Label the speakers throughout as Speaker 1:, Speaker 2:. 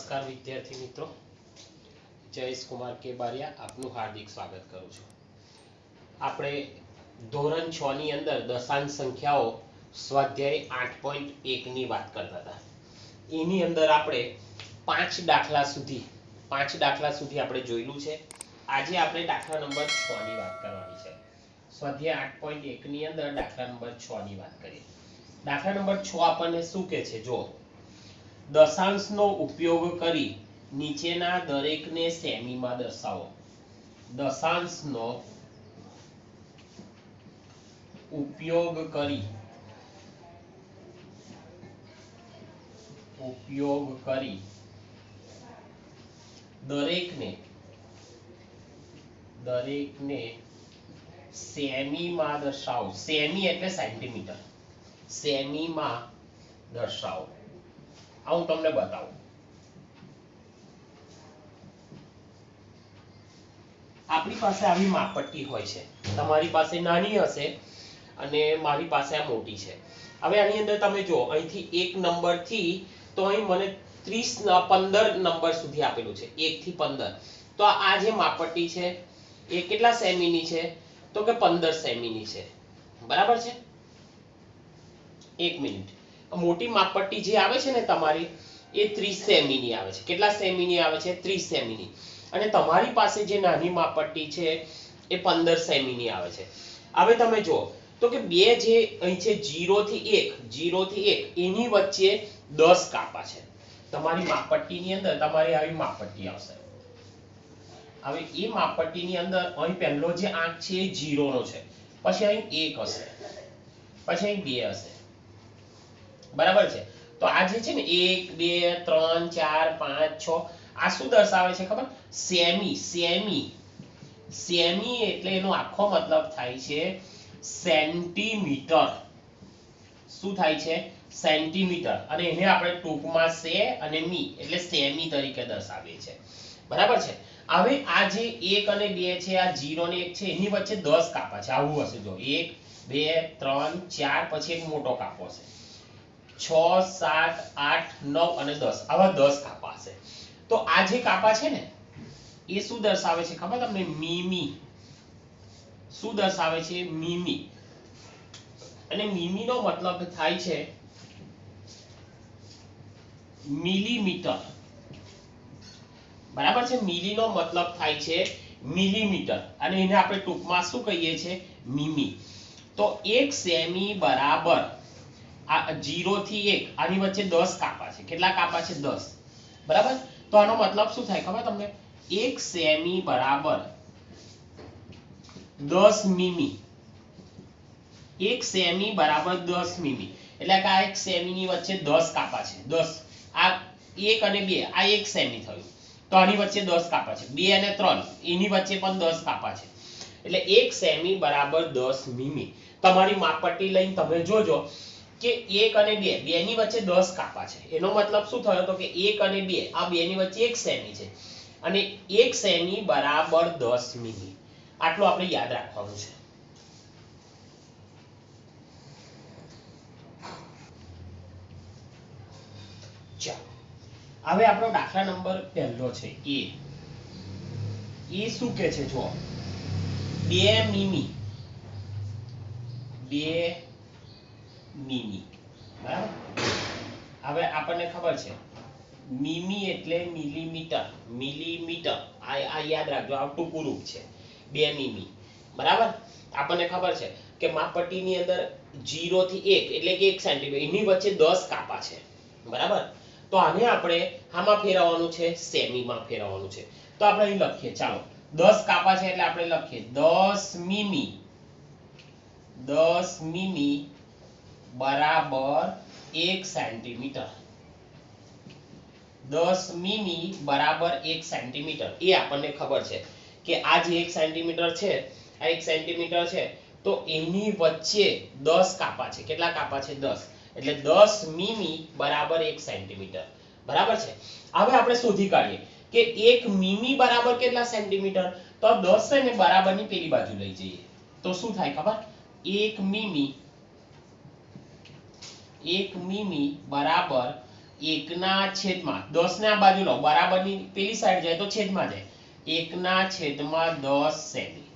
Speaker 1: નમસ્કાર વિદ્યાર્થી મિત્રો, જયેશ કુમાર કે બારિયા આપનું હાર્દિક સ્વાગત કરું છું. આપણે ધોરણ 6 ની અંદર દશાંશ સંખ્યાઓ સ્વાધ્યાય 8.1 ની વાત કરતા હતા. એની અંદર આપણે પાંચ દાખલા સુધી આપણે જોયેલું છે. આજે આપણે દાખલા નંબર 6 ની વાત કરવાની છે. સ્વાધ્યાય 8.1 ની અંદર દાખલા નંબર 6 ની વાત કરીએ. દાખલા નંબર 6 આપણને શું કહે છે? જો દશાંશનો ઉપયોગ કરી નીચેના દરેકને સેમીમાં દર્શાવો. દશાંશનો ઉપયોગ કરી દરેકને સેમીમાં દર્શાવો. સેમી એટલે સેન્ટીમીટર. સેમીમાં દર્શાવો. હું તમને બતાવું. આપણી પાસે આવી માપપટ્ટી હોય છે. તમારી પાસે નાની હશે અને મારી પાસે આ મોટી છે. હવે આની અંદર તમે જો અહીંથી એક નંબર થી તો અહીં મને 15 નંબર સુધી આપેલું છે. 1 થી 15. તો આ જે માપપટ્ટી છે એ કેટલા સેમીની છે? તો કે 15 સેમીની છે. બરાબર છે? 1 મિનિટ. મોટી માપપટ્ટી જે આવે છે ને તમારી એ 30 સેમીની આવે છે. કેટલા સેમીની આવે છે? 30 સેમીની. અને તમારી પાસે જે નાની માપપટ્ટી છે એ 15 સેમીની આવે છે. હવે તમે જો તો કે બે જે અહીં છે 0 થી 1 એની વચ્ચે 10 કાપા છે. તમારી માપપટ્ટીની અંદર તમારી આવી માપપટ્ટી આવશે. હવે એ માપપટ્ટીની અંદર અહીં પહેલો જે આંક છે એ 0 નો છે. પછી અહીં 1 હશે. પછી અહીં 2 હશે. બરાબર છે? તો આ જે છે ને 1 2 3 4 5 6 આ શું દર્શાવે છે ખબર? સેમી એટલે એનો આખો મતલબ થાય છે સેન્ટીમીટર. શું થાય છે? સેન્ટીમીટર. અને એને આપણે ટૂંકમાં સે અને મી એટલે સેમી તરીકે દર્શાવીએ છીએ. બરાબર છે? હવે આ જે 1 અને 2 છે, આ 0 અને 1 છે, એની વચ્ચે 10 કાપા છે. આવું હશે જો 1 2 3 4 પછી એક મોટો કાપો છે. 6 7 8 9 અને 10 આવા 10 કાપા છે. તો આ જે કાપા છે ને એ શું દર્શાવે છે ખબર તમને? મીમી. શું દર્શાવે છે? મીમી. અને મીમી નો મતલબ થાય છે મિલીમીટર. બરાબર છે? મિલી નો મતલબ થાય છે મિલીમીટર અને એને આપણે ટૂંકમાં શું કહીએ છીએ? મીમી. તો 1 સેમી બરાબર આ 0 થી 1 આની વચ્ચે 10 કાપા છે. કેટલા કાપા છે? 10. બરાબર? તો આનો મતલબ શું થાય ખબર તમને? 1 સેમી બરાબર 10 મીમી. 1 સેમી બરાબર 10 મીમી. એટલે કે આ 1 સેમીની વચ્ચે 10 કાપા છે. 10. આ 1 અને 2 આ 1 સેમી થયું. તો આની વચ્ચે 10 કાપા છે. 2 અને 3 એની વચ્ચે પણ 10 કાપા છે. એટલે 1 સેમી બરાબર 10 મીમી. તમારી માપપટ્ટી લઈને તમે જોજો કે 1 અને 2 બેની વચ્ચે 10 કાપા છે. એનો મતલબ શું થયો? તો કે 1 અને 2 આ બેની વચ્ચે 1 સેમી છે. અને 1 સેમી બરાબર 10 મીમી. આટલું આપણે યાદ રાખવાનું છે. ચાલો હવે આપણો દાખલા નંબર પહેલો છે એ શું કે છે? જો 2 મીમી. 2 મીમી. બરાબર? હવે આપણને ખબર છે મીમી એટલે મિલીમીટર. આ યાદ રાખજો, આ ટૂંકું રૂપ છે 2 મીમી. બરાબર? આપણને ખબર છે કે માપપટ્ટીની અંદર 0 થી 1 એટલે કે 1 સેન્ટીમીટર એની વચ્ચે 10 કાપા છે. બરાબર? તો આને આપણે આમાં ફેરવવાનું છે, સેમીમાં ફેરવવાનું છે. તો આપણે અહીં લખીએ. ચાલો 10 કાપા છે એટલે આપણે લખીએ 10 મીમી. 10 મીમી બરાબર 1 સેન્ટીમીટર. 10 મીમી બરાબર 1 સેન્ટીમીટર. એ આપણને ખબર છે કે આ જે 1 સેન્ટીમીટર છે, આ 1 સેન્ટીમીટર છે તો એની વચ્ચે 10 કાપા છે. કેટલા કાપા છે? 10. એટલે 10 મીમી બરાબર 1 સેન્ટીમીટર. બરાબર છે? હવે આપણે શોધી કાઢીએ કે 1 મીમી બરાબર કેટલા સેન્ટીમીટર? તો 10 છે ને બરાબરની પેલી બાજુ લઈ જઈએ તો શું થાય ખબર? 1 મીમી બરાબર એકના છેદમાં 10 ને આ બાજુ લો, બરાબરની પેલી સાઈડ જાય તો છેદમાં જાય, એકના છેદમાં 10 સેમી.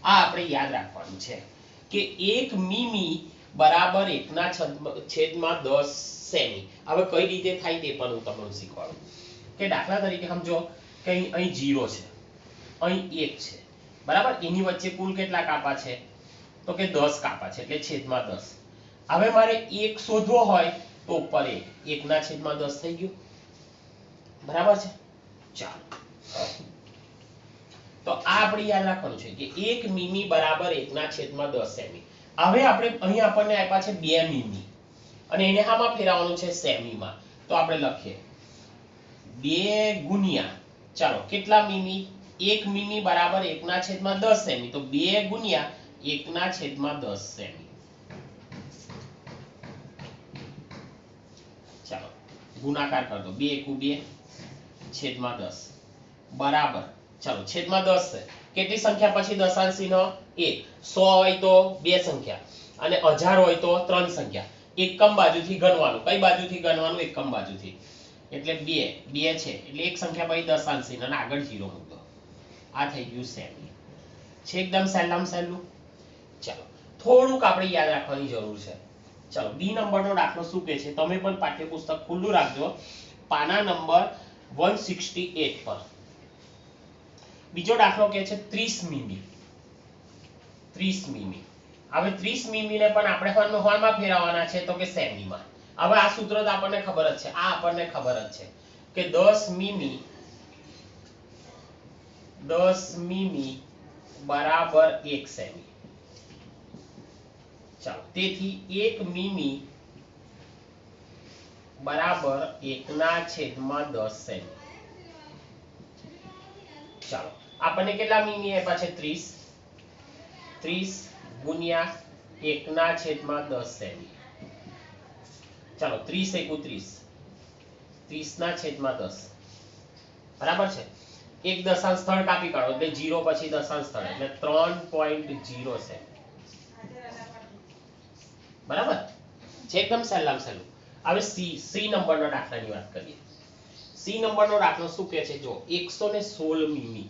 Speaker 1: આ આપણે યાદ રાખવાનું છે કે 1 મીમી બરાબર એકના છેદમાં 10 સેમી. હવે કઈ રીતે થાય તે પણ હું તમને શીખવાડું. કે દાખલા તરીકે સમજો કે અહીં 0 છે, અહીં 1 છે, બરાબર. એની વચ્ચે કુલ કેટલા કાપા છે? તો કે 10 કાપા છે, એટલે છેદમાં 10. હવે મારે 1 શોધવો હોય તો ઉપર 1 ના છેદમાં 10 થઈ ગયું, બરાબર છે. ચાલો, તો આ આપણે યાદ રાખવાનું છે કે 1 મીમી બરાબર 1 ના છેદમાં 10 સેમી. હવે આપણે અહીં આપણને આપ્યા છે 2 મીમી અને એને આમાં ફેરવવાનું છે સેમીમાં. તો આપણે લખીએ 2 ગુણ્યા, ચાલો કેટલા મીમી? 1 મીમી બરાબર 1 ના છેદમાં 10 સેમી, તો 2 ગુણ્યા 1 ના છેદમાં 10 સેમી. ચાલો ગુણાકાર કર દો, 2 એકુ 2 છેદમાં 10 બરાબર, ચાલો છેદમાં 10 છે. કેટલી સંખ્યા પછી દશાંશ ચિહ્ન? 1. 100 હોય તો 2 સંખ્યા અને 1000 હોય તો 3 સંખ્યા. એકમ બાજુથી ગણવાનું. કઈ બાજુથી ગણવાનું? એકમ બાજુથી. એટલે 2 2 છે એટલે એક સંખ્યા પછી દશાંશ ચિહ્ન અને આગળ 0 મૂક દો. આ થઈ ગયું સેમી. છે એકદમ સહેલામાં સહેલું. ચાલો થોડુંક આપણે યાદ રાખવાની જરૂર છે. ચાલો બી નંબરનો દાખલો શું કહે છે? તમે પણ પાઠ્યપુસ્તક ખુલ્લું રાખજો, પાના નંબર 168 પર. બીજો દાખલો કહે છે 30 મીમી. 30 મીમી. હવે 30 મીમી ને પણ આપણે હોલમાં ફેરવવાના છે તો કે સેમીમાં. હવે આ સૂત્ર તો આપણને ખબર જ છે, આ આપણને ખબર જ છે કે 10 મીમી 10 મીમી બરાબર 1 સેમી. ચાલો તેથી 1 મીમી બરાબર 1 ના છેદમાં 10 સેમી. ચાલો આપણને કેટલા મીમી આપ્યા છે? 30. 30 ગુણ્યા 1 ના છેદમાં 10 સેમી. ચાલો 30 એકુ 30, 30 ના છેદમાં 10, બરાબર છે. એક દશાંશ સ્થળ કાપી કાઢો એટલે 0 પછી દશાંશ સ્થળ એટલે 3.0 સેમી. બરાબર છે, એકદમ સહેલામ સહેલું. હવે સી નંબરનો દાખલાની વાત કરીએ. સી નંબરનો દાખલો શું કહે છે? જો 116 મીમી.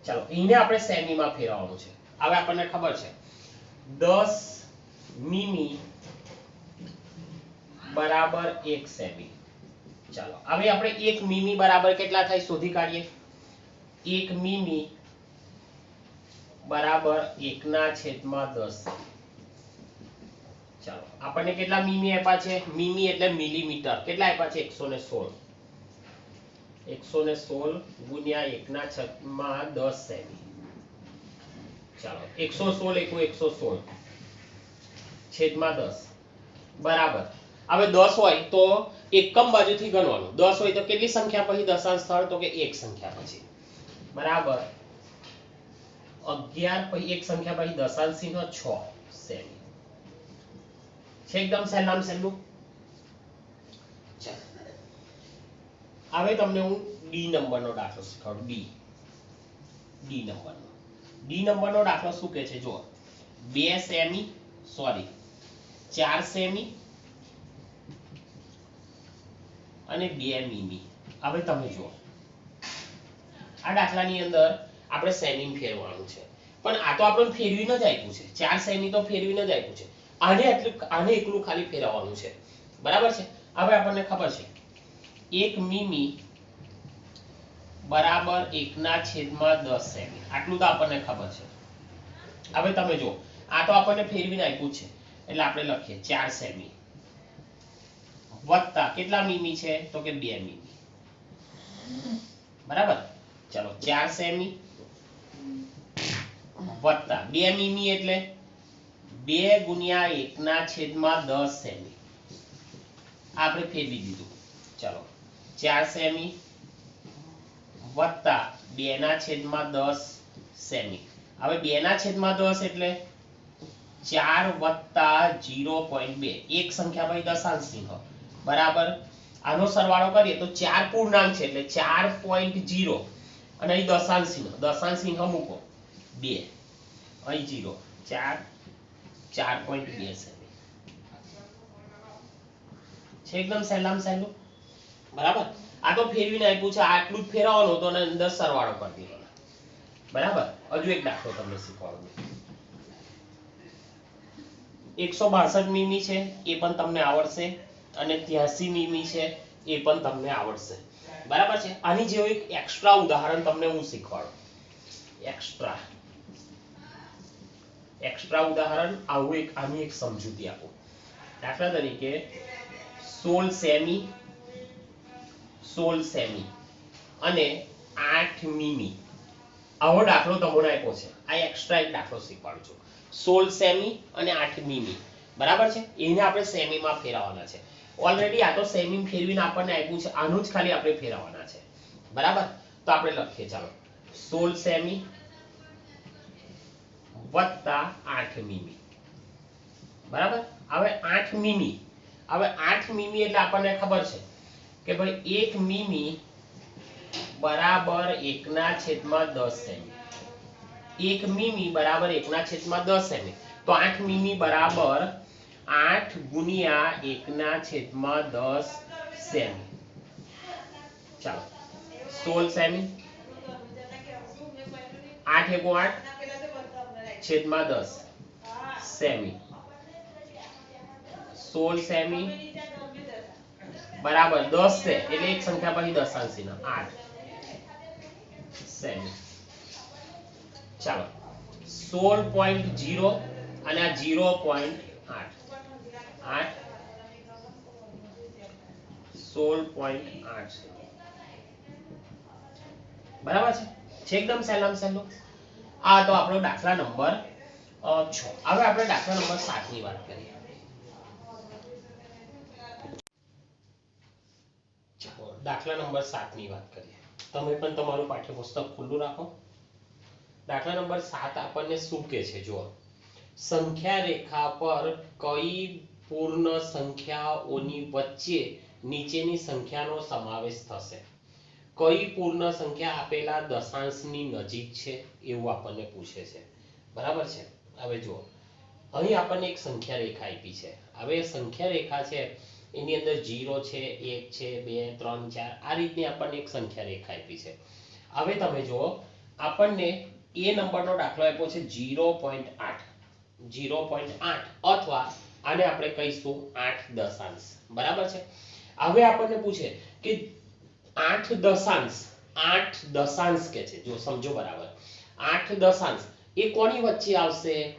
Speaker 1: ચાલો એને આપણે સેમીમાં ફેરવવાનું છે. હવે આપણને ખબર છે 10 મીમી બરાબર 1 સેમી. ચાલો હવે આપણે 1 મીમી બરાબર કેટલા થાય શોધી કાઢીએ. 1 મીમી બરાબર 1 ના છેદમાં 10. ચાલો આપણને કેટલા મીમી આપ્યા છે? મીમી એટલે મિલીમીટર. કેટલા આપ્યા છે? 116. 116 ગુણ્યા 1 ના છેદમાં 10 સેમી. ચાલો 116 એકુ 116 છેદમાં 10 બરાબર. હવે 10 હોય તો એકમ બાજુથી ગણવાનું. 10 હોય તો કેટલી સંખ્યા પછી દશાંશ સ્થળ? તો કે એક સંખ્યા પછી. બરાબર 11 પછી એક સંખ્યા પછી દશાંશ ચિહ્ન 6 સેમી. છે એકદમ સહેલામ સહેલું. હવે તમને હું ડી નંબરનો દાખલો શીખવાડું. ડી નંબરનો. ડી નંબરનો દાખલો શું કહે છે? જો 2 સેમી, સોરી 4 સેમી અને 2 મીમી. હવે તમે જુઓ આ દાખલાની અંદર આપણે સેમી ફેરવવાનું છે, પણ આ તો આપણને ફેરવીને જ આપ્યું છે. 4 સેમી તો ફેરવીને જ આપ્યું છે. આને એકલું ખાલી ફેરવવાનું છે, બરાબર છે. હવે આપણને ખબર છે 1 મીમી બરાબર 1 ના છેદમાં 10 સેમી. આટલું તો આપણને ખબર છે. હવે તમે જો આ તો આપણને ફેરવીને આપ્યું છે એટલે આપણે લખીએ 4 સેમી વત્તા કેટલા મીમી છે? તો કે 2 મીમી. બરાબર. ચાલો 4 સેમી વત્તા 2 મીમી એટલે 2 ગુણ્યા 1 ના છેદમાં 10 સેમી. આપણે ફેરવી દીધું. ચાલો 4 સેમી વત્તા 2 ના છેદમાં 10 સેમી. હવે 2 ના છેદમાં 10 એટલે 4 વત્તા 0.2 એક સંખ્યા પછી દશાંશ ચિહ્ન બરાબર. આનો સરવાળો કરીએ તો 4 પૂર્ણાંક છે એટલે 4.0 અને અહીં દશાંશ ચિહ્ન મૂકો 2, અહીં 0, 4 4.2 સેમી. છે એકદમ સહેલામાં સહેલું. બરાબર. આ તો ફેરવીને આપ્યું છે, આટલું જ ફેરવવાનું તો અંદર સરવાળો કરી દેવાનો. બરાબર. હજુ એક દાખલો તમને શીખવાડું. 162 મીમી છે એ પણ તમને આવડશે અને 83 મીમી છે એ પણ તમને આવડશે. બરાબર છે. આની જેવું એક એક્સ્ટ્રા ઉદાહરણ તમને હું શીખવાડું. એક્સ્ટ્રા ઉદાહરણ આવું એક આની એક સમજૂતી આપો. દાખલા તરીકે 16 સેમી અને 8 મીમી. આવો દાખલો તમને આપ્યો છે. આ એક્સ્ટ્રા એક દાખલો શીખવાડું છું. 16 સેમી અને 8 મીમી. બરાબર છે. એને આપણે સેમીમાં ફેરવવાના છે. ઓલરેડી આ તો સેમી ફેરવીને આપણને આપ્યું છે, આનું જ ખાલી આપણે ફેરવવાના છે. બરાબર. તો આપણે લખીએ, ચાલો 16 સેમી વત્તા 8 મીમી. બરાબર. હવે 8 મીમી, હવે 8 મીમી એટલે આપણને ખબર છે કે ભાઈ 1 મીમી બરાબર 1/10 સેમી. 1 મીમી બરાબર 1/10 સેમી. તો 8 મીમી બરાબર 8 ગુણ્યા 1/10 સેમી. ચાલો 16 સેમી, 8 × 8 છેદમાં 10 સેમી. 16 સેમી બરાબર 10 છે એટલે એક સંખ્યા પછી દશાંશીનો 8 સેમી. ચાલો 16.0 અને આ 0.8 16.8 બરાબર છે એકદમ સહેલામાં સહેલું. આ તો આપણો દાખલા નંબર 6. હવે આપણે દાખલા નંબર 7 ની વાત કરીએ. દાખલા નંબર 7 ની વાત કરીએ. તમે પણ તમારું પાઠ્યપુસ્તક ખુલ્લું રાખો. દાખલા નંબર 7 આપણને શું કહે છે જુઓ. સંખ્યા રેખા પર કઈ પૂર્ણ સંખ્યાઓની વચ્ચે નીચેની સંખ્યાનો સમાવેશ થશે. કઈ પૂર્ણ સંખ્યા આપેલા દશાંશની નજીક છે એવું આપણને પૂછે છે. બરાબર છે. હવે જુઓ, અહીં આપણને એક સંખ્યા રેખા આપી છે. હવે સંખ્યા રેખા છે એની અંદર 0 છે, 1 છે, 2 3 4 આ રીતની આપણને એક સંખ્યા રેખા આપી છે. હવે તમે જુઓ, આપણને એ નંબરનો દાખલો આપ્યો છે 0.8 અથવા આને આપણે કહીશું 8 દશાંશ. બરાબર છે. હવે આપણને પૂછે કે 8 દશાંશ કે છે. જો સમજો બરાબર, 8 દશાંશ એ કોની વચ્ચે આવશે?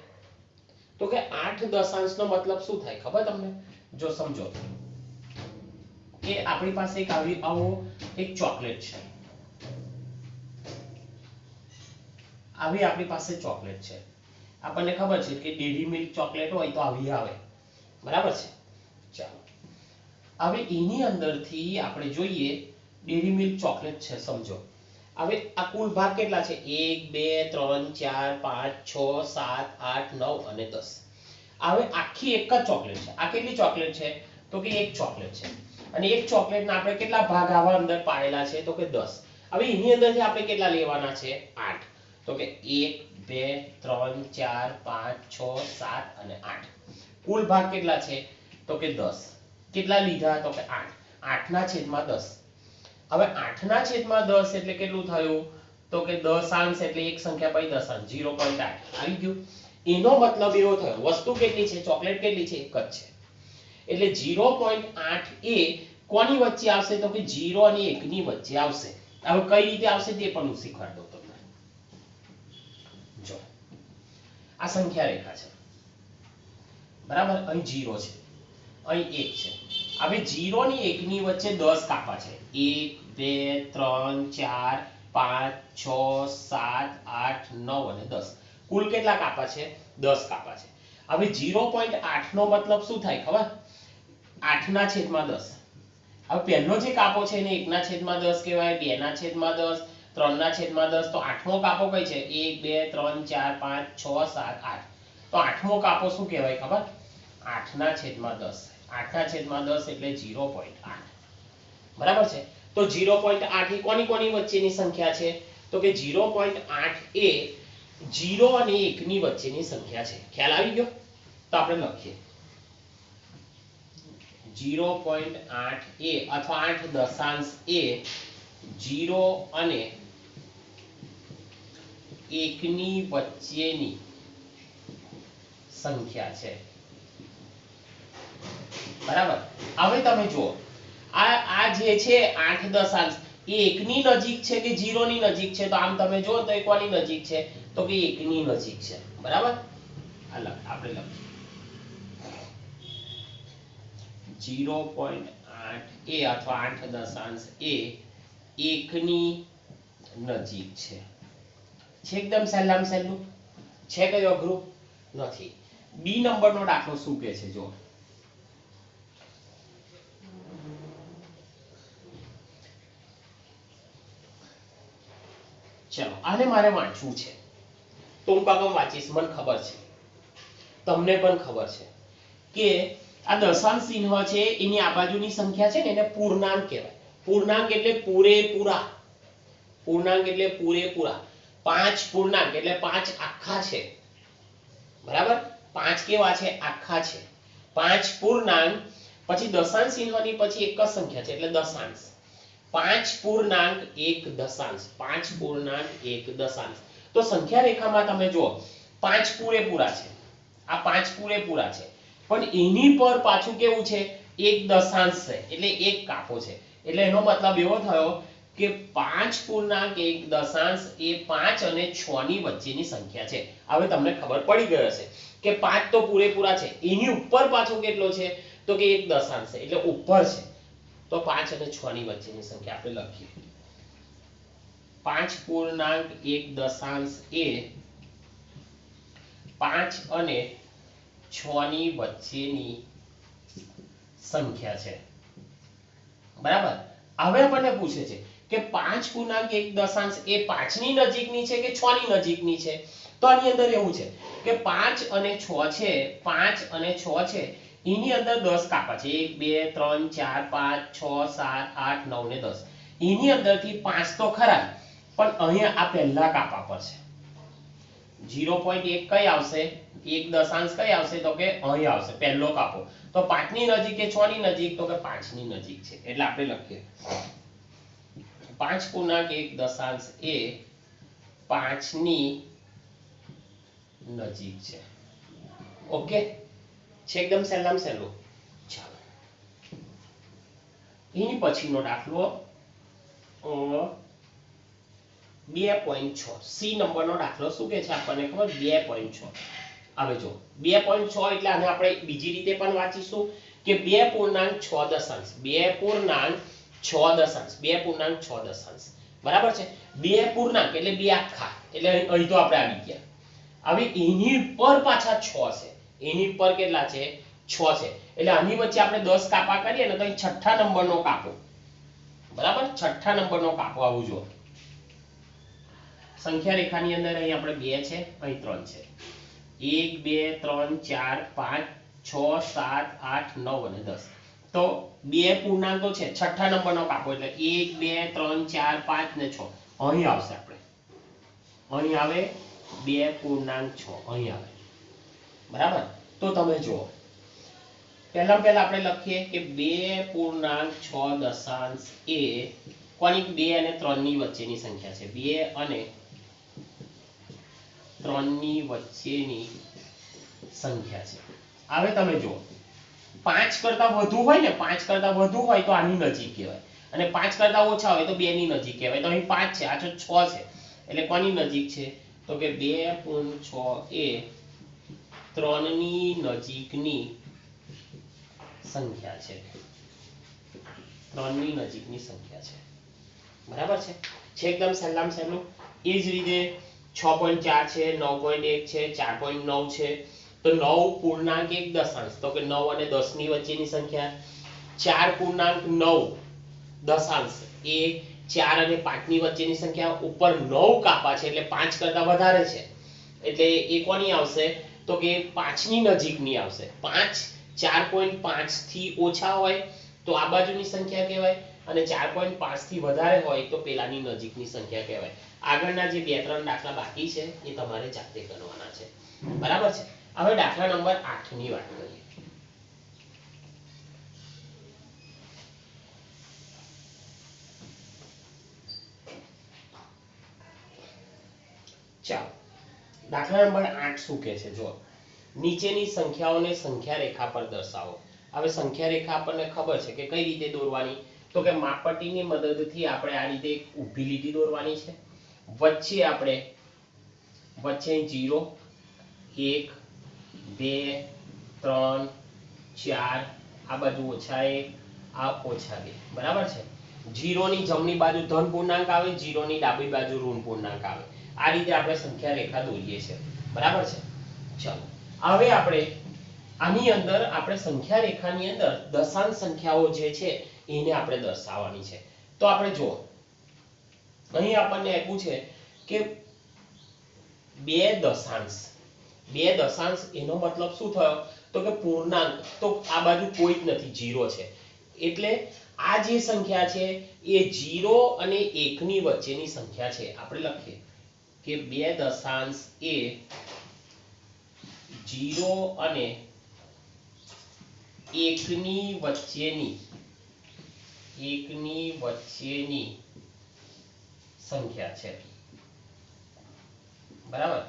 Speaker 1: તો કે 8 દશાંશનો મતલબ શું થાય ખબર તમને? જો સમજો કે આપણી પાસે એક આવો એક ચોકલેટ છે. આવી આપણી પાસે ચોકલેટ છે. આપણને ખબર છે કે ડેરી મિલ્ક ચોકલેટ હોય તો આવી આવે. બરાબર છે. ચાલો હવે એની અંદરથી આપણે જોઈએ ડેરી મિલ્ક ચોકલેટ છે સમજો. હવે આ કુલ ભાગ કેટલા છે? 1 2 3 4 5 6 7 8 9 અને 10. હવે આખી એક જ ચોકલેટ છે. આ કેટલી ચોકલેટ છે? તો કે એક ચોકલેટ છે. અને એક ચોકલેટના આપણે કેટલા ભાગ આવા અંદર પાડેલા છે? તો કે 10. હવે એની અંદરથી આપણે કેટલા લેવાના છે? 8. તો કે 1 2 3 4 5 6 7 અને 8. કુલ ભાગ કેટલા છે? તો કે 10. કેટલા લીધા? તો કે 8. 8/10. હવે 8/10 એટલે કેટલું થયું? તો કે દશાંશ એટલે એક સંખ્યા પછી દશાંશ 0.8 આવી ગયું. એનો મતલબ એવો થયો વસ્તુ કેટલી છે? ચોકલેટ કેટલી છે? એક જ છે. એટલે 0.8 એ કોની વચ્ચે આવશે? તો કે 0 અને 1 ની વચ્ચે આવશે. હવે કઈ રીતે આવશે તે પણ હું શીખવાડ દઉં તમને. જો આ સંખ્યા રેખા છે. બરાબર. અહીં 0 છે, અહીં 1 છે. હવે 0 અને 1 ની વચ્ચે 10 કાપા છે. 1 2 3 4 5 6 7 8 9 અને 10. કુલ કેટલા કાપા છે? 10 કાપા છે. હવે 0.8 નો મતલબ શું થાય ખબર? 8/10. હવે પહેલો જે કાપો છે એને 1/10 કહેવાય, 2/10, 3/10. તો 8મો કાપો કઈ છે? 1 2 3 4 5 6 7 8. તો 8મો કાપો શું કહેવાય ખબર? 8/10. 8/10 એટલે 0.8. બરાબર છે. તો 0.8 એ કોની વચ્ચેની સંખ્યા છે? તો કે 0.8 એ 0 અને 1 ની વચ્ચેની સંખ્યા છે. ખ્યાલ આવી ગયો? તો આપણે લખીએ. 0.8 એ અથવા 8 દશાંશ એ 0 અને 1 ની વચ્ચેની સંખ્યા છે બરાબર હવે તમે જુઓ આ જે છે 8 દશાંશ એ 1 ની નજીક છે કે 0 ની નજીક છે તો આમ તમે જુઓ તો એ કોની નજીક છે તો કે 1 ની નજીક છે બરાબર આપણે લખીએ 0.8 એ અથવા 8 દશાંશ એ 1 ની નજીક છે એકદમ સહેલામ સહેલું છે કઈ અઘરું નથી બી નંબરનો દાખલો શું કહે છે જો ચલો આને મારે વાંચવું છે તો હું કામ વાંચીશ મને ખબર છે તમને પણ ખબર છે કે આ દશાંશ ચિહ્ન છે એની આ બાજુની સંખ્યા છે ને એને પૂર્ણાંક કહેવાય પૂર્ણાંક એટલે પૂરેપૂરા પૂર્ણાંક એટલે પૂરેપૂરા 5 પૂર્ણાંક એટલે 5 આખા છે બરાબર 5 કેવા છે આખા છે 5 પૂર્ણાંક પછી દશાંશ ચિહ્નની પછી એક જ સંખ્યા છે એટલે દશાંશ 5 પૂર્ણાંક 1 દશાંશ 5 પૂર્ણાંક 1 દશાંશ તો સંખ્યા રેખામાં તમે જુઓ 5 પૂરેપૂરા છે આ 5 પૂરેપૂરા છે પણ એની પર પાછું કેવું છે 1 દશાંશ છે એટલે એક કાપો છે એટલે એનો મતલબ એવો થયો કે 5 પૂર્ણાંક 1 દશાંશ એ 5 અને 6 ની વચ્ચેની સંખ્યા છે હવે તમને ખબર પડી ગઈ હશે કે 5 તો પૂરેપૂરા છે એની ઉપર પાછો કેટલો છે તો કે 1 દશાંશ છે એટલે ઉપર છે તો 5 અને 6 ની વચ્ચેની સંખ્યા આપણે લખીએ 5 પૂર્ણાંક 1 દશાંશ એ 5 અને 6 ની વચ્ચેની સંખ્યા છે બરાબર હવે આપણને પૂછે છે કે 5 પૂર્ણાંક 1 દશાંશ એ 5 ની નજીકની છે કે 6 ની નજીકની છે તો આની અંદર એવું છે કે 5 અને 6 છે 5 અને 6 છે એની અંદર 10 કાપા છે 1 2 3 4 5 6 7 8 9 ને 10 એની અંદરથી 5 તો ખરા પણ અહીંયા આ પહેલા કાપા પર છે 0.1 કઈ આવશે 1 દશાંશ કઈ આવશે તો કે અહીં આવશે પહેલો કાપો તો 5 ની નજીક કે 6 ની નજીક તો કે 5 ની નજીક છે એટલે આપણે લખીએ 5 પૂર્ણાંક 1 દશાંશ એ 5 ની નજીક છે ઓકે છે એકદમ સહેલામ સહેલું ચાલો એની પછીનો દાખલો 2.6 સી નંબરનો દાખલો શું કહે છે આપણને ખબર 2.6 હવે જો 2.6 એટલે આને આપણે બીજી રીતે પણ વાંચીશું કે 2 પૂર્ણાંક 6 દશાંશ 2 પૂર્ણાંક 6 દશાંશ 2 પૂર્ણાંક 6 દશાંશ બરાબર છે 2 પૂર્ણાંક એટલે 2 આખા એટલે અહીં તો આપણે આવી ગયા હવે એની પર પાછા 6 છે એની પર કેટલા છે 6 છે એટલે આની વચ્ચે આપણે 10 કાપા કરીએ ને તો અહીં છઠ્ઠા નંબરનો કાપો બરાબર છઠ્ઠા નંબરનો કાપો આવું જો સંખ્યા રેખાની અંદર અહીં આપણે 2 છે અહીં 3 છે 1 2 3 4 5 6 7 8 9 અને 10 તો બે પૂર્ણાંકો છે છઠ્ઠા નંબરનો કાપો એટલે 1 2 3 4 5 ને 6 અહીં આવશે આપણે અહીં આવે 2 પૂર્ણાંક 6 અહીં આવે બરાબર તો તમે જુઓ પહેલા આપણે લખીએ કે 2 પૂર્ણાંક 6 દશાંશ એ કોની 2 અને 3 ની વચ્ચેની સંખ્યા છે 2 અને 3 ની વચ્ચેની સંખ્યા છે હવે તમે જુઓ 5 કરતા વધુ હોય ને 5 કરતા વધુ હોય તો આની નજીક કહેવાય અને 5 કરતા ઓછા હોય તો 2 ની નજીક કહેવાય તો અહીં 5 છે આ 6 છે એટલે કોની નજીક છે તો કે 2.6 એ 3 ની નજીકની સંખ્યા છે 3 ની નજીકની સંખ્યા છે બરાબર છે એકદમ સહેલામ સહેલું એ જ રીતે 6.4 છે 9.1 છે 4.9 છે તો 9 પૂર્ણાંક 1 દશાંશ તો કે 9 અને 10 ની વચ્ચેની સંખ્યા 4 પૂર્ણાંક 9 દશાંશ એ 4 અને 5 ની વચ્ચેની સંખ્યા ઉપર 9 કાપા છે એટલે 5 કરતા વધારે છે એટલે એ કોની આવશે તો કે 5 ની નજીકની આવશે 5 4.5 થી ઓછા હોય તો આ બાજુની સંખ્યા કહેવાય અને 4.5 થી વધારે હોય તો પેલાની નજીકની સંખ્યા કહેવાય આગળના જે 2-3 દાખલા બાકી છે એ તમારે જાતે કરવાના છે બરાબર છે હવે દાખલા નંબર 8 ની વાત કરીએ ચાલો દાખલા નંબર 8 શું કહે છે જો નીચેની સંખ્યાઓને સંખ્યા રેખા પર દર્શાવો. હવે સંખ્યા રેખા આપણને ખબર છે કે કઈ રીતે દોરવાની, તો કે માપપટ્ટીની મદદથી આપણે આ રીતે એક ઊભી લીટી દોરવાની છે. વચ્ચે આપણે વચ્ચે 0 1 2 3 4 આ બાજુ -1 આ -2 બરાબર છે. 0 ની જમણી બાજુ ધન પૂર્ણાંક આવે, 0 ની ડાબી બાજુ ઋણ પૂર્ણાંક આવે. આ રીતે આપણે સંખ્યા રેખા દોરીએ છીએ બરાબર છે. ચાલો હવે આપણે આની અંદર આપણે સંખ્યા રેખાની અંદર દશાંશ સંખ્યાઓ જે છે એને આપણે દર્શાવવાની છે. તો આપણે જુઓ અહીં આપણને આપ્યું છે કે બે દશાંશ એનો મતલબ શું થયો તો કે પૂર્ણાંક, તો આ બાજુ કોઈ જ નથી 0 છે. એટલે આ જે સંખ્યા છે એ 0 અને 1 ની વચ્ચેની સંખ્યા છે. આપણે લખીએ કે બે દશાંશ એ 0 અને 1 ની વચ્ચેની સંખ્યા છે બરાબર.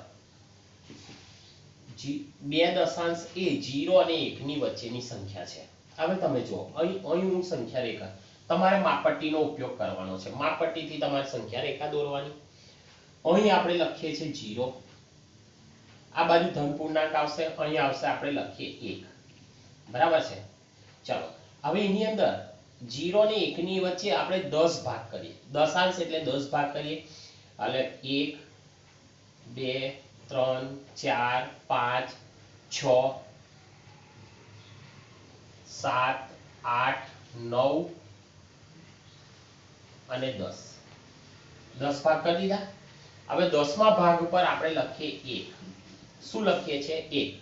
Speaker 1: બે દશાંશ એ 0 અને 1 ની વચ્ચેની સંખ્યા છે. હવે તમે જુઓ અહીં હું સંખ્યા રેખા, તમારે માપપટ્ટીનો ઉપયોગ કરવાનો છે. માપપટ્ટીથી તમારે સંખ્યા રેખા દોરવાની. અહીં આપણે લખીએ છીએ 0, આ બાજુ ધન પૂર્ણાંક આવશે, અહીં આવશે આપણે લખીએ 1 બરાબર છે. ચાલો હવે એની અંદર 0 અને 1 ની વચ્ચે આપણે 10 ભાગ કરીએ. દશાંશ એટલે 10 ભાગ કરીએ એટલે 1 2 3 4 5 6 7 8 9 અને 10 ભાગ કરી દીધા. હવે 10મા ભાગ પર આપણે લખીએ 1. શું લખીએ છીએ 1.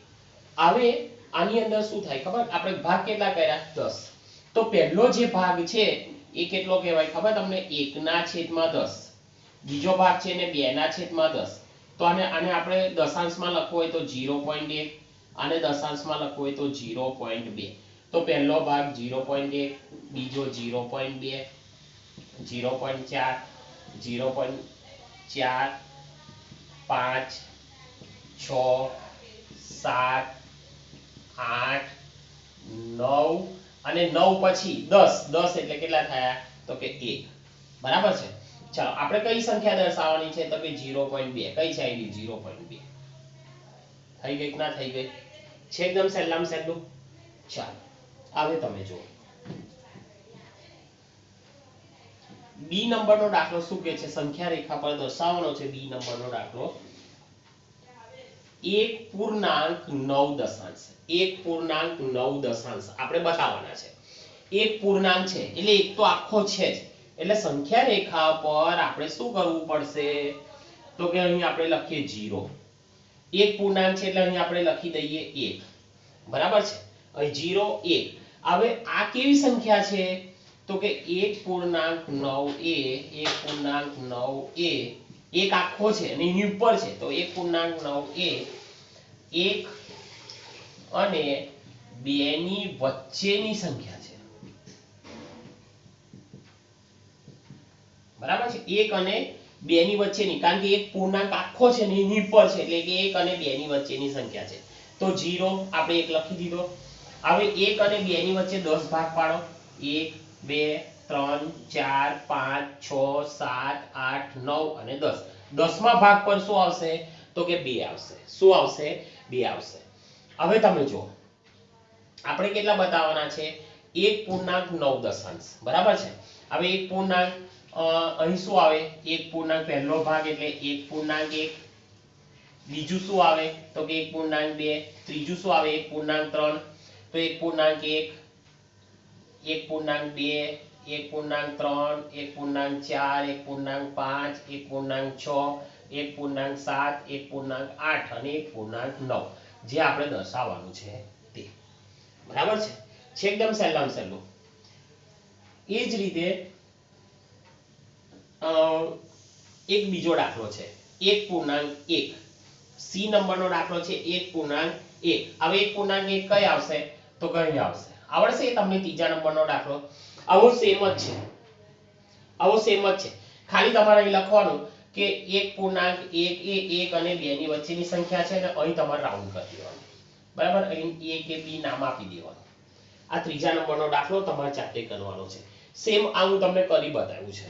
Speaker 1: હવે આની અંદર શું થાય ખબર, આપણે ભાગ કેટલા કર્યા 10. તો પહેલો જે ભાગ છે એ કેટલો કહેવાય ખબર તમને, 1/10. બીજો ભાગ છે ને 2/10. તો આને આપણે દશાંશમાં લખવું હોય તો 0.1, આને દશાંશમાં લખવું હોય તો 0.2. તો પહેલો ભાગ 0.1, બીજો 0.2, 0.4, 0.4 5 6 7 8 9 અને 9 પછી 10 એટલે કેટલા થયા તો કે 1 બરાબર છે. ચાલો આપણે કઈ સંખ્યા દર્શાવવાની છે તો કે 0.2. કઈ છે આઈડી 0.2 થઈ ગઈ કે ના થઈ ગઈ છે? એકદમ સહેલામાં સહેલું. ચાલો હવે તમે જુઓ બી નંબરનો દાખલો શું કહે છે, સંખ્યા રેખા પર દર્શાવવાનો છે. બી નંબરનો દાખલો 1.9 આપણે બતાવવાના છે. એક પૂર્ણાંક છે એટલે એક તો આખો છે જ, એટલે સંખ્યા રેખા પર આપણે શું કરવું પડશે તો કે અહીં આપણે લખીએ 0. એક પૂર્ણાંક છે એટલે અહીં આપણે લખી દઈએ 1 બરાબર છે. અહીં 0 1. હવે આ કેવી સંખ્યા છે તો કે 1.9a એક આખો છે અને એની ઉપર છે તો 1.9a 1 અને 2 ની વચ્ચેની સંખ્યા છે બરાબર છે. 1 અને 2 ની વચ્ચેની, કારણ કે એક પૂર્ણાંક આખો છે ને એની ઉપર છે એટલે કે 1 અને 2 ની વચ્ચેની સંખ્યા છે. તો 0 આપણે 1 લખી દીધો. હવે 1 અને 2 ની વચ્ચે 10 ભાગ પાડો. 1 2 3 4 5 6 7 8 9 અને 10. 10મા ભાગ પર શું આવશે તો કે 2 આવશે. શું આવશે 2 આવશે. હવે તમે જુઓ આપણે કેટલા બતાવવાના છે 1.9 બરાબર છે. હવે એક પૂર્ણાંક અહીં શું આવે, એક પૂર્ણાંક પહેલો ભાગ એટલે 1.1, બીજું શું આવે તો કે 1.2, ત્રીજું શું આવે 1.3, તો 1.1 1.2 1.3 1.4 1.5 1.6 1.7 1.8 અને 1.9 જે આપણે દર્શાવવાનું છે તે બરાબર છે એકદમ સહેલામાં સહેલું. એ જ રીતે એક બીજો દાખલો છે 1.1. સી નંબરનો દાખલો છે 1.1. હવે 1.1 કઈ આવશે તો કઈ આવશે આવડશે તમને ત્રીજા નંબરનો દાખલો. આવો સેમ જ છે ખાલી તમારે અહીં લખવાનું કે 1.1 એ 1 અને 2 ની વચ્ચેની સંખ્યા છે ને અહીં તમારે રાઉન્ડ કરી દેવાનું બરાબર અહીં a કે b નામ આપી દેવાનું આ ત્રીજા નંબરનો દાખલો તમારે જાતે કરવાનો છે સેમ આ હું તમને કરી બતાવ્યું છે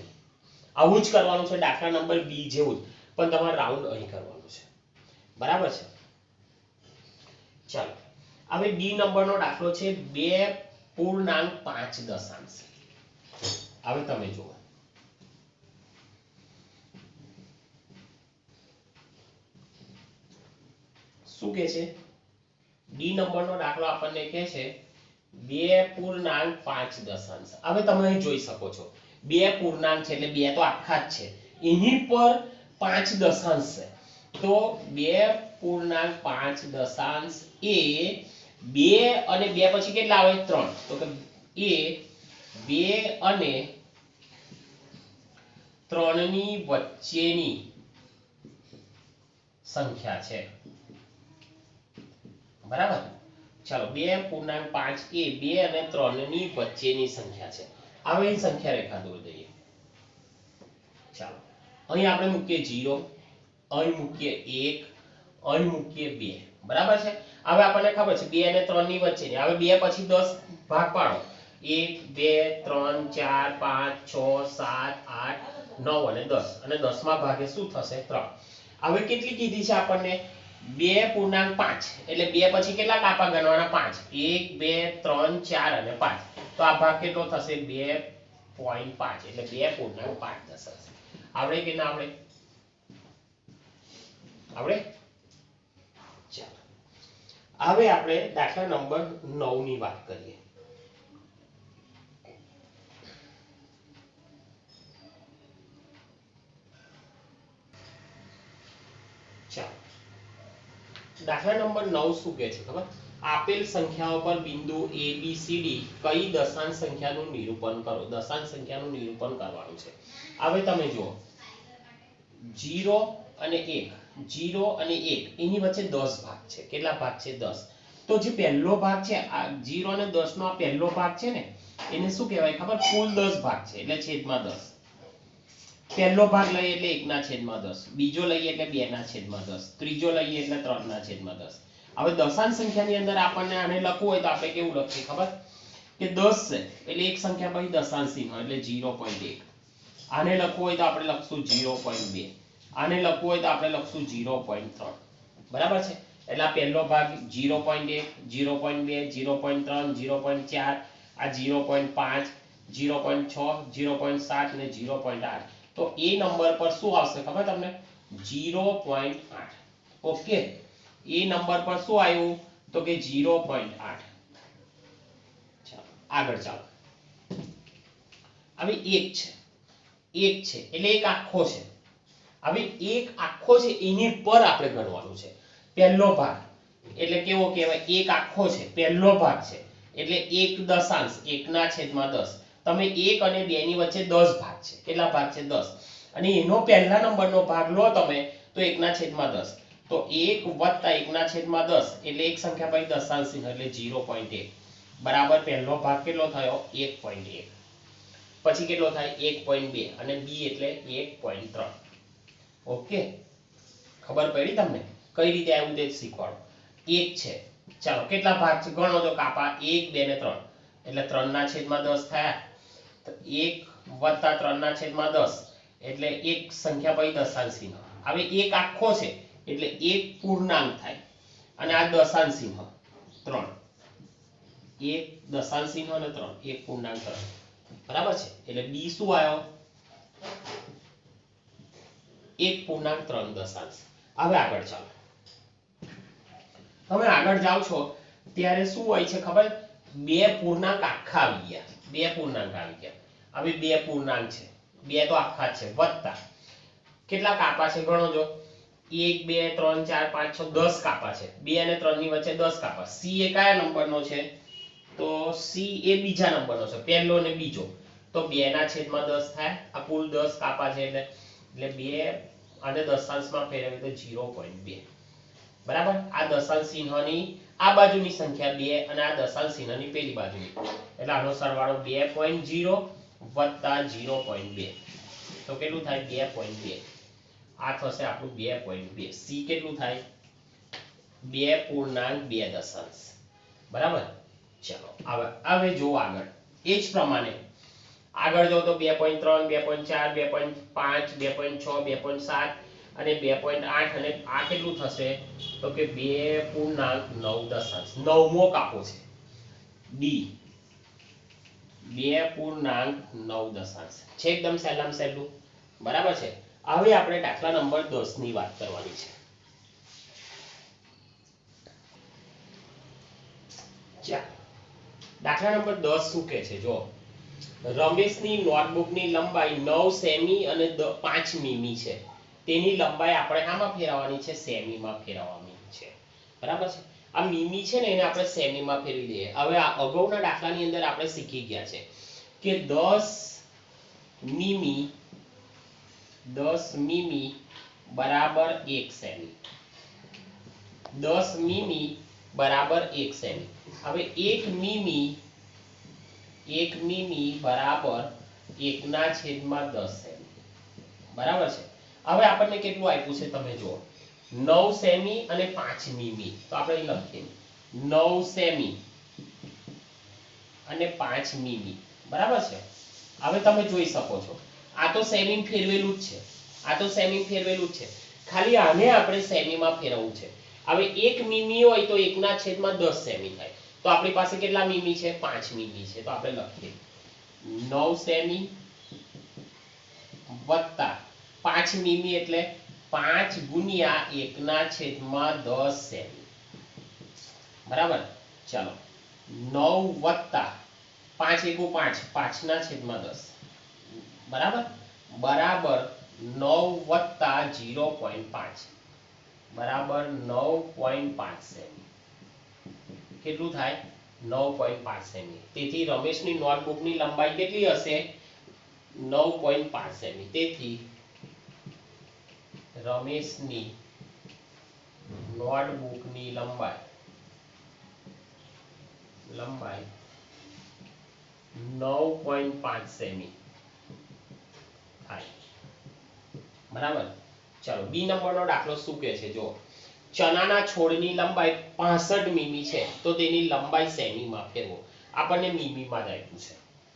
Speaker 1: આવું જ કરવાનું છે દાખલા નંબર b જેવું જ પણ તમારે રાઉન્ડ અહીં કરવાનું છે બરાબર છે ચાલો હવે ડી નંબરનો દાખલો છે 2.5 દશાંશ હવે તમે જુઓ શું કહે છે ડી નંબરનો દાખલો આપણને કહે છે 2.5 દશાંશ હવે તમે અહીં જોઈ શકો છો 2 પૂર્ણાંક છે એટલે 2 તો આખા જ છે એની પર 5 દશાંશ છે તો 2.5 દશાંશ એ 2 અને 2 પછી કેટલા આવે 3 તો કે એ 2 અને 3 ની વચ્ચેની સંખ્યા છે બરાબર ચાલો 2.5 એ 2 અને 3 ની વચ્ચેની સંખ્યા છે હવે અહીં સંખ્યા રેખા દોરી દઈએ ચાલો અહીં આપણે મૂકીએ 0 અહીં મૂકીએ 1 અહીં મૂકીએ 2 બરાબર છે હવે આપણને ખબર છે 2 અને 3 ની વચ્ચેની હવે 2 પછી 10 ભાગ પાડો 1 2 3 4 5 6 7 8 9 અને 10 અને 10 માં ભાગે શું થશે 3 હવે કેટલી કીધી છે આપણને 2.5 એટલે 2 પછી કેટલા કાપા ગણવાના 5 1 2 3 4 અને 5 તો આ ભાગ કેટલો થશે 2.5 એટલે 2.5 દશાંશ આવડે કે ના આવડે આવડે ચાલો હવે આપણે દાખલા નંબર 9 ની વાત કરીએ ચાલો દાખલા નંબર 9 શું કહે છે ખબર આપેલ સંખ્યાઓ પર બિંદુ a b c d કઈ દશાંશ સંખ્યાનું નિરૂપણ કરો દશાંશ સંખ્યાનું નિરૂપણ કરવાનું છે હવે તમે જુઓ 0 અને 1 0 અને 1 એની વચ્ચે 10 ભાગ છે કેટલા ભાગ છે 10 તો જે પહેલો ભાગ છે આ 0 અને 10 નો આ પહેલો ભાગ છે ને એને શું કહેવાય ખબર કુલ 10 ભાગ છે એટલે છેદમાં 10 પહેલો ભાગ લઈએ એટલે 1 ના છેદમાં 10 બીજો લઈએ એટલે 2 ના છેદમાં 10 ત્રીજો લઈએ એટલે 3 ના છેદમાં 10 હવે દશાંશ સંખ્યાની અંદર આપણને આને લખવું હોય તો આપણે કેવું લખીએ ખબર કે 10 છે એટલે એક સંખ્યા પછી દશાંશ ચિહ્ન એટલે 0.1 આને લખવું હોય તો આપણે લખશું 0.2 આને લખવું હોય તો આપણે લખશું 0.3 બરાબર છે એટલે આ પહેલો ભાગ 0.1 0.2 0.3 0.4 આ 0.5 0.6 0.7 અને 0.8 તો એ નંબર પર શું આવશે ખબર તમને 0.8 ઓકે એ નંબર પર શું આવ્યું તો કે 0.8 ચાલો આગળ ચાલો હવે 1 છે 1 છે એટલે એક આખો છે હવે એક આખો છે એની પર આપણે ગણવાનું છે પહેલો ભાગ એટલે કેવો કહેવાય એક આખો છે પહેલો ભાગ છે એટલે એક દશાંશ 1 ના છેદમાં 10 તમે 1 અને 2 ની વચ્ચે 10 ભાગ છે કેટલા ભાગ છે 10 અને એનો પહેલા નંબરનો ભાગ લો તમે તો 1 ના છેદમાં 10 તો 1 વત્તા 1 ના છેદમાં 10 એટલે એક સંખ્યા પછી દશાંશ ચિહ્ન એટલે 0.1 બરાબર પહેલો ભાગ કેટલો થયો 1.1 પછી કેટલો થાય 1.2 અને b એટલે 1.3 ઓકે ખબર પડી તમને કઈ રીતે આવ્યું તે શીખવાડો 1 છે ચાલો કેટલા ભાગ છે ગણો તો કાપા 1 2 ને 3 એટલે 3 ના છેદમાં 10 થયા તો 1 વત્તા 3 ના છેદમાં 10 એટલે એક સંખ્યા પછી દશાંશ ચિહ્ન હવે એક આખો છે એટલે એક પૂર્ણાંક થાય અને આ દશાંશ ચિહ્ન 3 એક દશાંશ ચિહ્ન અને 3 એક પૂર્ણાંક 3 બરાબર છે એટલે b શું આવ્યો 1.3 દશાંશ હવે આગળ ચાલો તમે આગળ જાઓ છો ત્યારે શું હોય છે ખબર બે પૂર્ણાંક આખા આવી ગયા બે પૂર્ણાંક આવી ગયા હવે બે પૂર્ણાંક છે બે તો આખા છે વત્તા કેટલા કાપા છે ગણો જો 1 2 3 4 5 6 10 કાપા છે 2 અને 3 ની વચ્ચે 10 કાપા c એ કયા નંબરનો છે તો c એ બીજા નંબરનો છે પહેલો અને બીજો તો 2 ના છેદમાં 10 થાય આ કુલ 10 કાપા છે એટલે 2 અને દશાંશમાં ફેરવીએ તો 0.2 બરાબર આ દશાંશ ચિહ્નની આ બાજુની સંખ્યા 2 અને આ દશાંશ ચિહ્નની પેલી બાજુની એટલે આનો સરવાળો 2.0 વત્તા 0.2 તો કેટલું થાય 2.2 આ થશે આપણું 2.2. સી કેટલું થાય 2.2 બરાબર. ચલો હવે જો આગળ એ જ પ્રમાણે આગળ જો તો 2.3 2.4 2.5 2.6 2.7 અને 2.8 અને આ કેટલું થશે તો કે 2.9 નવમો કાપો છે ડી 2.9 છે એકદમ સહેલામાં સહેલું બરાબર છે. હવે આપણે દાખલા નંબર 10 ની વાત કરવાની છે. ચાલો દાખલા નંબર 10 શું કહે છે જો રમેશની નોટબુકની લંબાઈ 9 સેમી અને 5 મીમી છે. તેની લંબાઈ આપણે આમાં ફેરવવાની છે સેમીમાં ફેરવવાની છે બરાબર છે. આ મીમી છે ને એને આપણે સેમીમાં ફેરવી દઈએ. હવે આ અગાઉના દાખલાની અંદર આપણે શીખી ગયા છે કે 10 મીમી બરાબર 1 સેમી 10 મીમી બરાબર 1 સેમી. હવે 1 મીમી બરાબર 1/10 સેમી બરાબર છે. હવે આપણને કેટલું આપ્યું છે તમે જુઓ 9 સેમી અને 5 મીમી તો આપણે લખીએ 9 સેમી અને 5 મીમી બરાબર છે. હવે તમે જોઈ શકો છો આ તો સેમી ફેરવેલું જ છે ખાલી આને આપણે સેમીમાં ફેરવવું છે. હવે 1 મીમી હોય તો 1/10 સેમી થાય તો આપણી પાસે કેટલા મીમી છે 5 મીમી છે તો આપણે લખીએ 9 સેમી વત્તા 5 મીમી એટલે 5 ગુણ્યા 1/10 સેમી બરાબર. ચાલો 9 વત્તા 5 × 5 5/10 બરાબર 9 વત્તા 0.5 બરાબર 9.5 સેમી કેટલું થાય 9.5 સેમી. તેથી રમેશની નોટબુકની લંબાઈ કેટલી હશે 9.5 સેમી. તેથી રમેશની નોટબુકની લંબાઈ 9.5 સેમી થાય બરાબર. ચાલો બી નંબરનો દાખલો શું કહે છે જો ચણાના છોડની લંબાઈ 65 મીમી છે તો તેની લંબાઈ સેમીમાં ફેરવો. આપણને મીમીમાં જ આપ્યું છે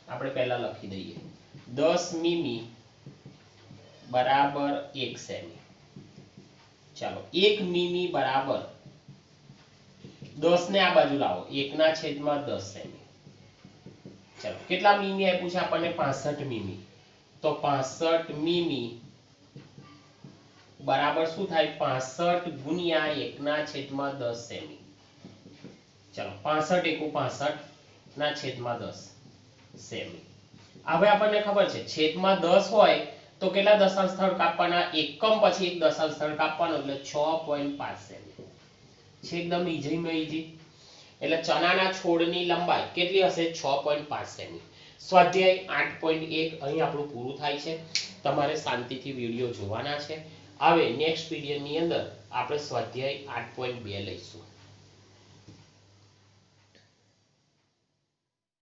Speaker 1: આપણે પહેલા લખી દઈએ 10 મીમી બરાબર 1 સેમી. ચાલો 1 મીમી બરાબર 10 ને આ બાજુ લાવો 1/10 સેમી. ચાલો કેટલા મીમી આપ્યું છે આપણને 65 મીમી તો 65 મીમી બરાબર શું થાય 65 ગુણ્યા 1/10 સેમી. ચાલો 65 × 65/10 સેમી. હવે આપણને ખબર છે છેદમાં 10 હોય તો કેટલા દશાંશ સ્થળ કાપવાના એકમ પછી એક દશાંશ સ્થળ કાપવાનો એટલે 6.5 સેમી છે એકદમ ઈઝી. એટલે ચણાના છોડની લંબાઈ કેટલી હશે 6.5 સેમી. સ્વાધ્યાય 8.1 અહીં આપણું પૂરું થાય છે. તમારે શાંતિથી વિડિયો જોવાના છે. હવે નેક્સ્ટ વિડિયોની અંદર આપણે સ્વાધ્યાય 8.2 લઈશું.